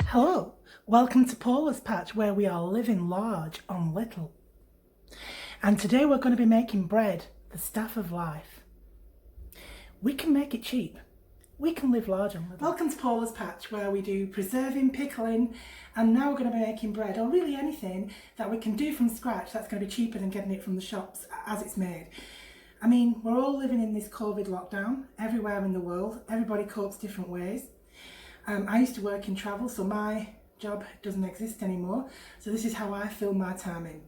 Hello, welcome to Paula's Patch, where we are living large on little. And today we're going to be making bread, the staff of life. We can make it cheap. We can live large on little. Welcome to Paula's Patch, where we do preserving, pickling, and now we're going to be making bread, or really anything that we can do from scratch that's going to be cheaper than getting it from the shops as it's made. I mean, we're all living in this COVID lockdown everywhere in the world. Everybody copes different ways. I used to work in travel, so my job doesn't exist anymore. So this is how I fill my time in.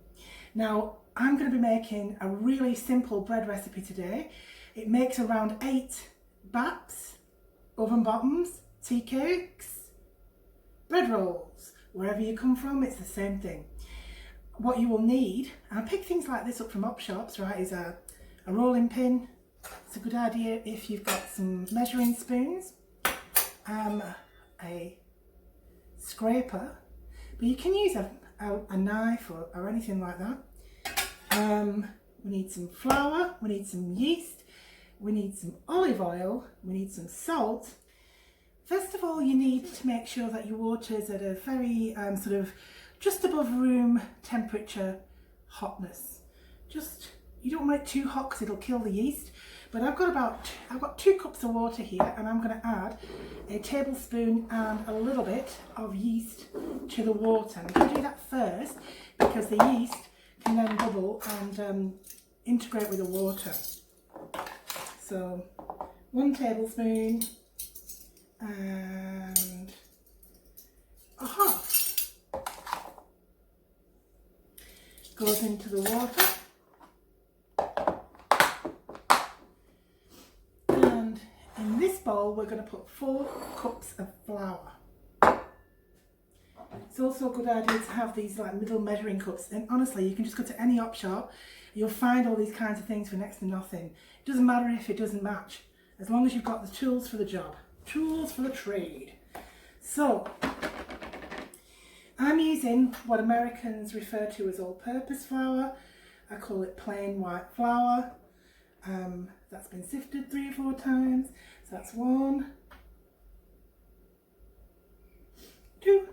Now, I'm going to be making a really simple bread recipe today. It makes around 8 baps, oven bottoms, tea cakes, bread rolls. Wherever you come from, it's the same thing. What you will need, and I pick things like this up from op shops, right, is a rolling pin. It's a good idea if you've got some measuring spoons. A scraper, but you can use a knife or anything like that. We need some flour, we need some yeast, we need some olive oil, we need some salt. First of all, you need to make sure that your water is at a very sort of just above room temperature hotness. You don't want it too hot because it'll kill the yeast. But I've got 2 cups of water here, and I'm going to add a tablespoon and a little bit of yeast to the water. I'm going to do that first because the yeast can then bubble and integrate with the water. So 1 tablespoon and a half goes into the water. In this bowl, we're going to put 4 cups of flour. It's also a good idea to have these like middle measuring cups, and honestly, you can just go to any op shop, you'll find all these kinds of things for next to nothing. It doesn't matter if it doesn't match, as long as you've got the tools for the job, tools for the trade. So, I'm using what Americans refer to as all-purpose flour. I call it plain white flour. That's been sifted 3 or 4 times. So that's 1, 2,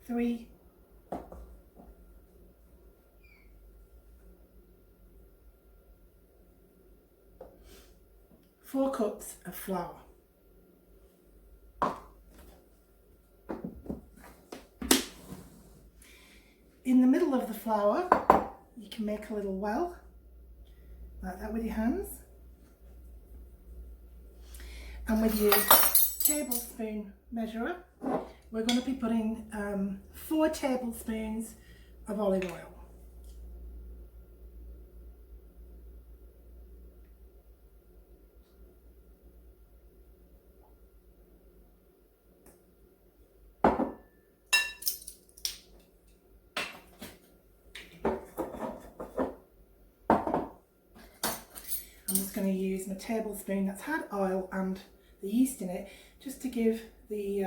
3, 4 cups of flour. In the middle of the flour, you can make a little well, like that with your hands. And with your tablespoon measurer, we're going to be putting 4 tablespoons of olive oil. I'm just going to use my tablespoon that's had oil and the yeast in it, just to give the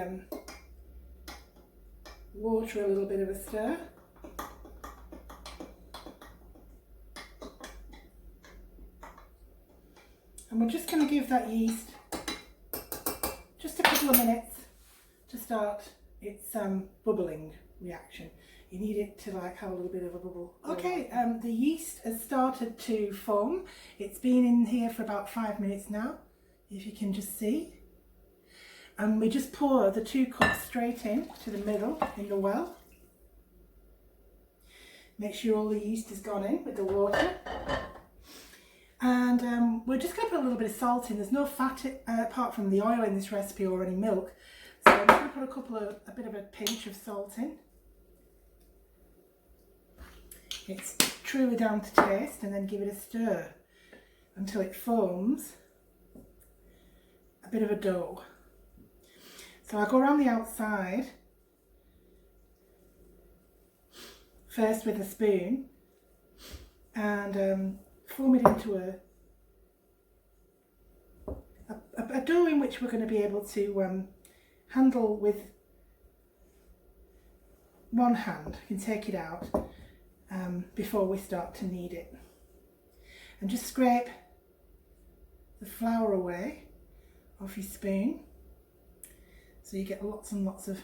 water a little bit of a stir. And we're just going to give that yeast just a couple of minutes to start its bubbling reaction. You need it to like have a little bit of a bubble. Okay, the yeast has started to foam. It's been in here for about 5 minutes now, if you can just see. And we just pour the 2 cups straight in to the middle in the well. Make sure all the yeast has gone in with the water. And we're just going to put a little bit of salt in. There's no fat apart from the oil in this recipe or any milk. So I'm just going to put a bit of a pinch of salt in. It's truly down to taste, and then give it a stir until it forms a bit of a dough. So I go around the outside first with a spoon and form it into a dough in which we're going to be able to handle with one hand, you can take it out before we start to knead it. And just scrape the flour away off your spoon so you get lots and lots of, you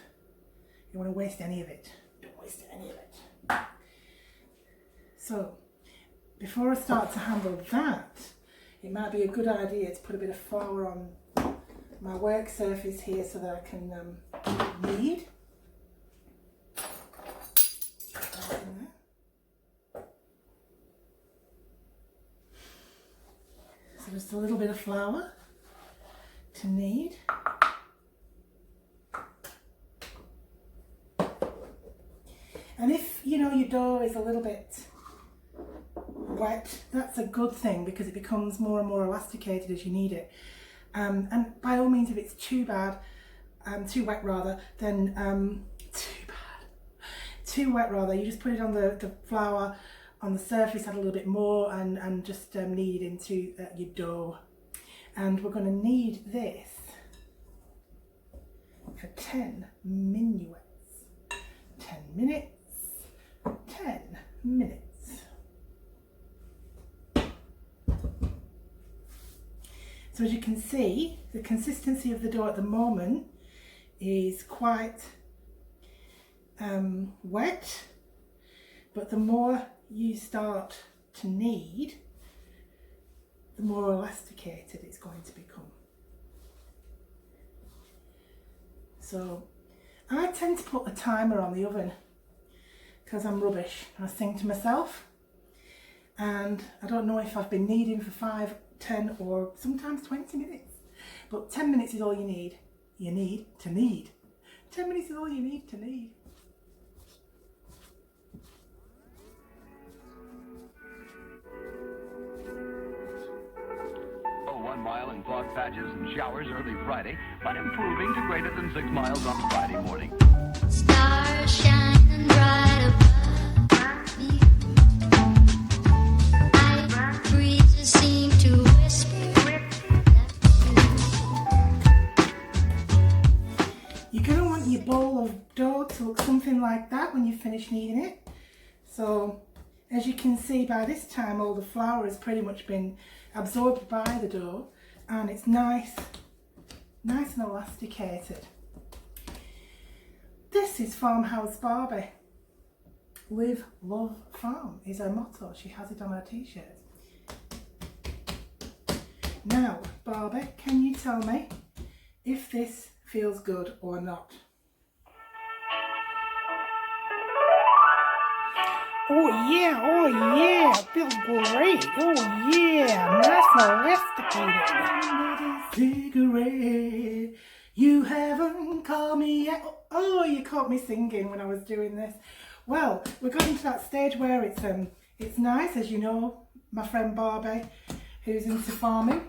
don't want to waste any of it. Don't waste any of it. So before I start to handle that, it might be a good idea to put a bit of flour on my work surface here so that I can knead. So just a little bit of flour to knead. And if you know your dough is a little bit wet, that's a good thing because it becomes more and more elasticated as you knead it. And by all means, if it's too bad, too wet rather, then too wet rather, you just put it on the flour on the surface, add a little bit more, and just knead it into your dough. And we're going to knead this for 10 minuets. 10 minutes. 10 minutes. So as you can see, the consistency of the dough at the moment is quite wet, but the more you start to knead, the more elasticated it's going to become. So I tend to put a timer on the oven because I'm rubbish. I sing to myself, and I don't know if I've been kneading for 5, 10 or sometimes 20 minutes, but 10 minutes is all you need. You need to knead. 10 minutes is all you need to knead. Oh, 1 mile in fog patches and showers early Friday, but improving to greater than 6 miles on Friday morning. Stars shining bright above me. Night breezes seem to whisper. You're going to want your bowl of dough to look something like that when you finish kneading it. So as you can see, by this time all the flour has pretty much been absorbed by the dough, and it's nice and elasticated. This is Farmhouse Barbie. Live, love, farm is her motto. She has it on her t-shirt. Now, Barbie, can you tell me if this feels good or not? Oh yeah, feels great. Oh yeah, nice and elasticated. Cigarette, you haven't called me yet. Oh, you caught me singing when I was doing this. Well, we're getting to that stage where it's nice, as you know. My friend Barbie, who's into farming,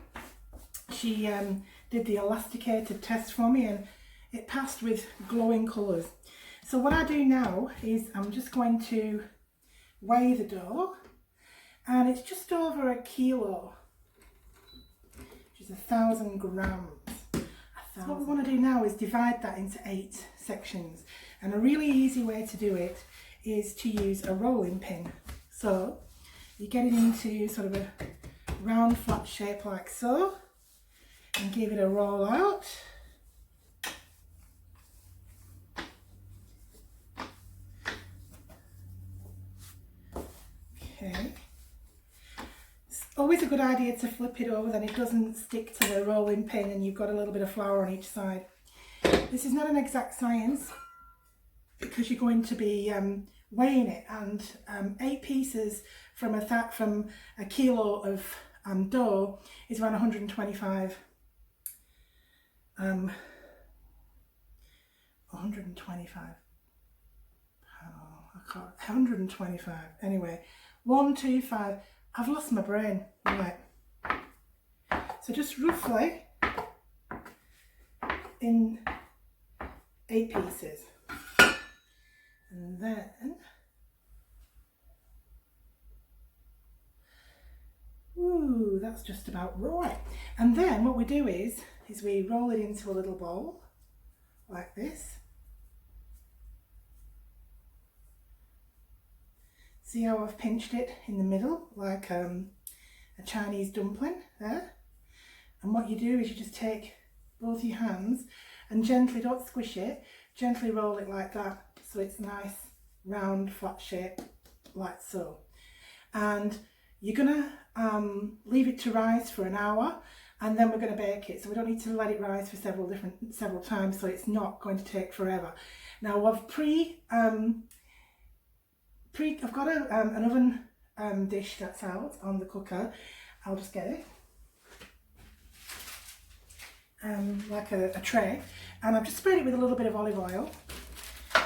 she did the elasticated test for me, and it passed with glowing colours. So what I do now is I'm just going to weigh the dough, and it's just over 1 kilo, which is 1,000 grams. So what we want to do now is divide that into 8 sections, and a really easy way to do it is to use a rolling pin. So you get it into sort of a round flat shape like so, and give it a roll out. Okay. It's always a good idea to flip it over, then it doesn't stick to the rolling pin and you've got a little bit of flour on each side. This is not an exact science because you're going to be weighing it, and 8 pieces from a kilo of dough is around 125 125 anyway, 125. I've lost my brain. Right, so just roughly in 8 pieces, and then ooh, that's just about right. And then what we do is we roll it into a little bowl like this. See how I've pinched it in the middle like a Chinese dumpling there? And what you do is you just take both your hands and gently, don't squish it, gently roll it like that so it's nice, round, flat shape, like so. And you're gonna leave it to rise for an hour, and then we're going to bake it. So we don't need to let it rise for several times, so it's not going to take forever. Now I've I've got an oven dish that's out on the cooker. I'll just get it. Like a tray, and I've just sprayed it with a little bit of olive oil,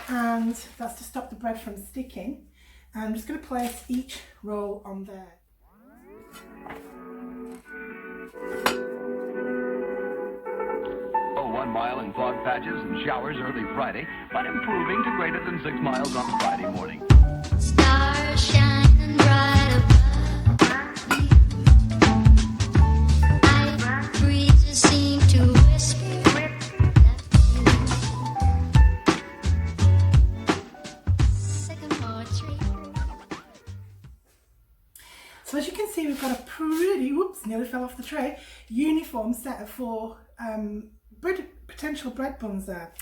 and that's to stop the bread from sticking. I'm just going to place each roll on there. Oh, 1 mile in fog patches and showers early Friday, but improving to greater than 6 miles on Friday morning. Stars shining bright above me. Night breezes seem to whisper sycamore tree. So as you can see, we've got a pretty, whoops, nearly fell off the tray, uniform set of 4 potential bread buns there.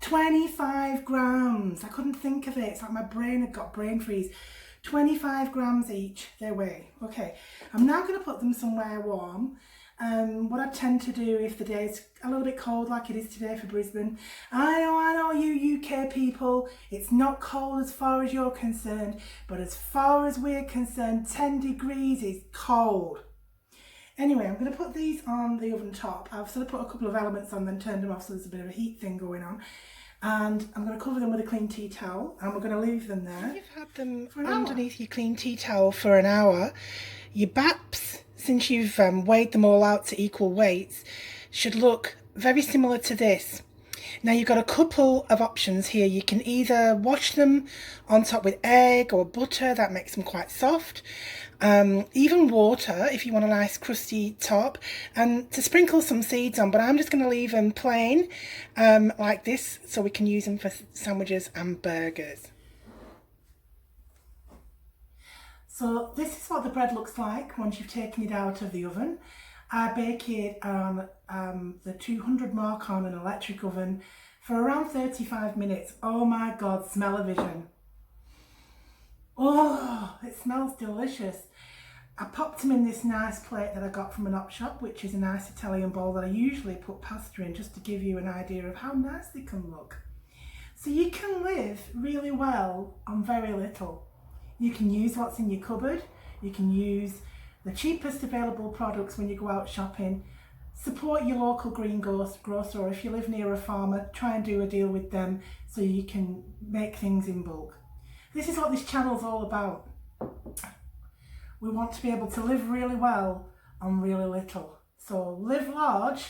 25 grams. I couldn't think of it. It's like my brain had got brain freeze. 25 grams each, they weigh. Okay, I'm now going to put them somewhere warm. What I tend to do if the day's a little bit cold like it is today for Brisbane, I know you UK people, it's not cold as far as you're concerned, but as far as we're concerned, 10 degrees is cold. Anyway, I'm going to put these on the oven top. I've sort of put a couple of elements on, then turned them off, so there's a bit of a heat thing going on. And I'm going to cover them with a clean tea towel, and we're going to leave them there. You've had them underneath your clean tea towel for an hour. Your baps, since you've weighed them all out to equal weights, should look very similar to this. Now you've got a couple of options here. You can either wash them on top with egg or butter, that makes them quite soft. Even water if you want a nice crusty top, and to sprinkle some seeds on, but I'm just going to leave them plain like this so we can use them for sandwiches and burgers. So this is what the bread looks like once you've taken it out of the oven. I bake it on the 200 mark on an electric oven for around 35 minutes. Oh my God, smell-o-vision. Oh, it smells delicious. I popped them in this nice plate that I got from an op shop, which is a nice Italian bowl that I usually put pasta in, just to give you an idea of how nice they can look. So you can live really well on very little. You can use what's in your cupboard. You can use the cheapest available products when you go out shopping. Support your local green grocer, or if you live near a farmer, try and do a deal with them so you can make things in bulk. This is what this channel's all about. We want to be able to live really well on really little. So live large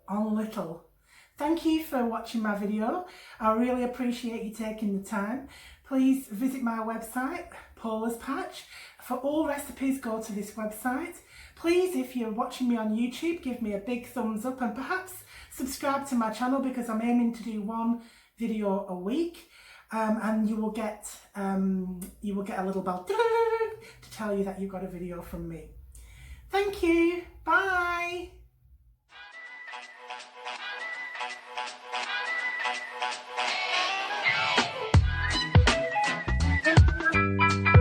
on little. Thank you for watching my video. I really appreciate you taking the time. Please visit my website, Paula's Patch. For all recipes, go to this website. Please, if you're watching me on YouTube, give me a big thumbs up, and perhaps subscribe to my channel, because I'm aiming to do 1 video a week. And you will get a little bell to tell you that you got a video from me. Thank you. Bye.